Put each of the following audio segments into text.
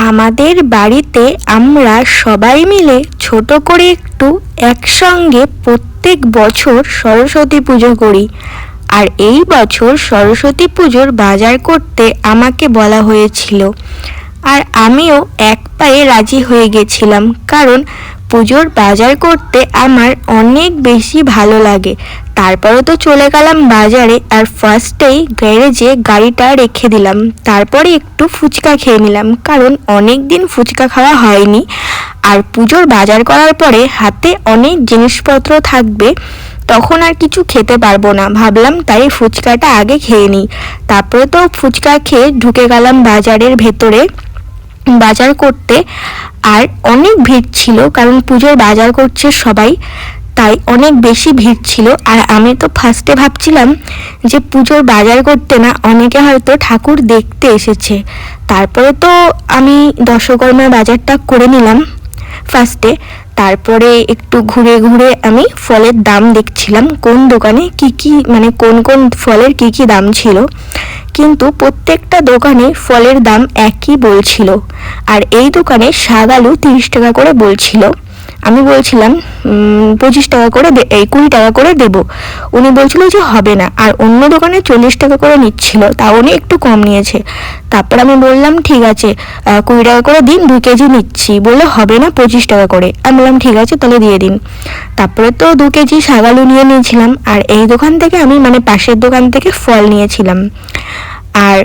আমাদের বাড়িতে আমরা সবাই মিলে ছোট করে একটু একসঙ্গে প্রত্যেক বছর সরস্বতী পুজো করি। আর এই বছর সরস্বতী পুজোর বাজার করতে আমাকে বলা হয়েছিল, আর আমিও এক পায়ে রাজি হয়ে গেছিলাম, কারণ পুজোর বাজার করতে আমার অনেক বেশি ভালো লাগে। তারপরে তো চলে গেলাম বাজারে, আর ফার্স্টেই গ্যারেজে গাড়িটা রেখে দিলাম। তারপরে একটু ফুচকা খেয়ে নিলাম, কারণ অনেক দিন ফুচকা খাওয়া হয়নি। আর পুজোর বাজার করার পরে হাতে অনেক জিনিসপত্র থাকবে, তখন আর কিছু খেতে পারবো না, ভাবলাম তাই ফুচকাটা আগে খেয়ে নিই। তারপরে তো ফুচকা খেয়ে ঢুকে গেলাম বাজারের ভেতরে বাজার করতে। আর অনেক ভিড় ছিল, কারণ পুজোর বাজার করছে সবাই, তাই অনেক বেশি ভিড় ছিল। আর আমি তো ফার্স্টে ভাবছিলাম যে পুজোর বাজার করতে না অনেকে হয়তো ঠাকুর দেখতে এসেছে। তারপরে তো আমি দশকর্মার বাজারটা করে নিলাম ফার্স্টে। তারপরে একটু ঘুরে ঘুরে আমি ফলের দাম দেখছিলাম, কোন দোকানে কি মানে কোন কোন ফলের কি দাম ছিল। কিন্তু প্রত্যেকটা দোকানে ফলের দাম একই বলছিল। আর এই দোকানে শাক আলু 30 টাকা করে বলছিল। আমি বলছিলাম 25 টাকা করে 20 টাকা করে দেব। উনি বলছিল যে হবে না। আর অন্য দোকানে 40 টাকা করে নিচ্ছিল, তাও উনি একটু কম নিয়েছে। তারপর আমি বললাম ঠিক আছে 20 টাকা করে দিন, 2 কেজি নিচ্ছি। বললো হবে না, 25 টাকা করে। আমি বললাম ঠিক আছে তাহলে দিয়ে দিন। তারপরে তো 2 কেজি শাক আলু নিয়ে নিয়েছিলাম। আর এই দোকান থেকে আমি মানে পাশের দোকান থেকে ফল নিয়েছিলাম। আর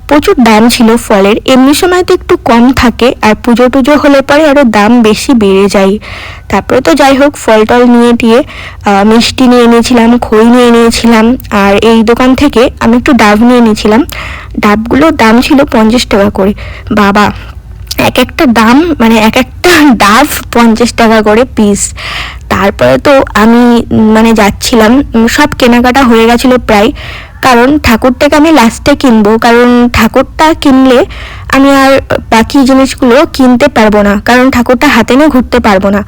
প্রচুর দাম ছিল ফলের। এমনি সময় তো একটু কম থাকে, আর পুজো টুজো হলে পরে আরও দাম বেশি বেড়ে যায়। তারপরে তো যাই হোক ফল টল নিয়ে টিয়ে মিষ্টি নিয়ে নিয়েছিলাম, খই নিয়ে নিয়েছিলাম। আর এই দোকান থেকে আমি একটু ডাব নিয়ে নিয়েছিলাম। ডাবগুলোর দাম ছিল 50 টাকা করে। বাবা, এক একটা দাম মানে এক একটা ডাব 50 টাকা করে পিস। তারপরে তো আমি মানে যাচ্ছিলাম, সব কেনাকাটা হয়ে গেছিলো প্রায়, কারণ ঠাকুরটাকে আমি লাস্টে কিনবো, কারণ ঠাকুরটা কিনলে আমি আর বাকি জিনিসগুলো কিনতে পারবো না, কারণ ঠাকুরটা হাতে নিয়ে ঘুরতে পারবো না।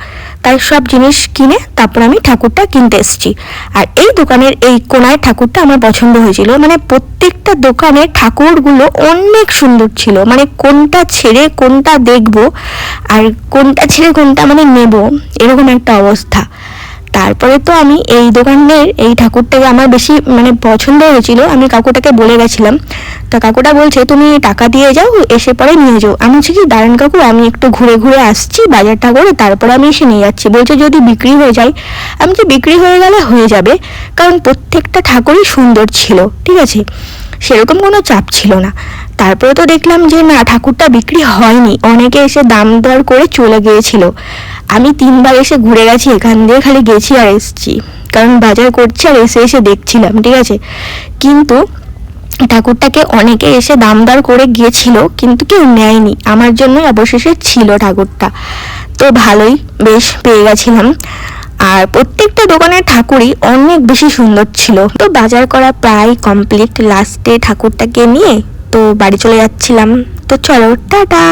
তাই সব জিনিস কিনে তারপর আমি ঠাকুরটা কিনতে এসেছি। আর এই দোকানের এই কোনায় ঠাকুরটা আমার পছন্দ হয়েছিল। মানে প্রত্যেকটা দোকানের ঠাকুরগুলো অনেক সুন্দর ছিল, মানে কোনটা ছেড়ে কোনটা দেখবো আর কোনটা ছেড়ে কোনটা মানে নেব, এরকম একটা অবস্থা। তারপরে তো আমি এই দোকানের এই ঠাকুরটাকে আমার বেশি মানে পছন্দ হয়েছিল, আমি কাকুটাকে বলে গেছিলাম। তা কাকুটা বলছে তুমি টাকা দিয়ে যাও, এসে পরে নিয়ে যাও। আমি বলছি কি দাঁড়ান কাকু, আমি একটু ঘুরে ঘুরে আসছি বাজারটা করে, তারপরে আমি এসে নিয়ে যাচ্ছি। বলছে যদি বিক্রি হয়ে যায়। আমি যে বিক্রি হয়ে গেলে হয়ে যাবে, কারণ প্রত্যেকটা ঠাকুরই সুন্দর ছিল, ঠিক আছে, সেরকম কোনো চাপ ছিল না। তারপরে তো দেখলাম যে না, ঠাকুরটা বিক্রি হয়নি, অনেকে এসে দাম দর করে চলে গিয়েছিল। আমি 3বার এসে ঘুরে গেছি, এখান দিয়ে খালি গেছি আর এসছি, কারণ বাজার করছি আর এসে এসে দেখছিলাম, ঠিক আছে। কিন্তু ঠাকুরটাকে অনেকে এসে দাম দর করে গিয়েছিল, কিন্তু কেউ নেয়নি, আমার জন্যই অবশেষে ছিল ঠাকুরটা। তো ভালোই বেশ পেয়ে গেছিলাম। আর প্রত্যেকটা দোকানের ঠাকুরই অনেক বেশি সুন্দর ছিল। তো বাজার করা প্রায় কমপ্লিট, লাস্টে ঠাকুরটাকে নিয়ে তো বাড়ি চলে যাচ্ছিলাম। তো চলো টাটা।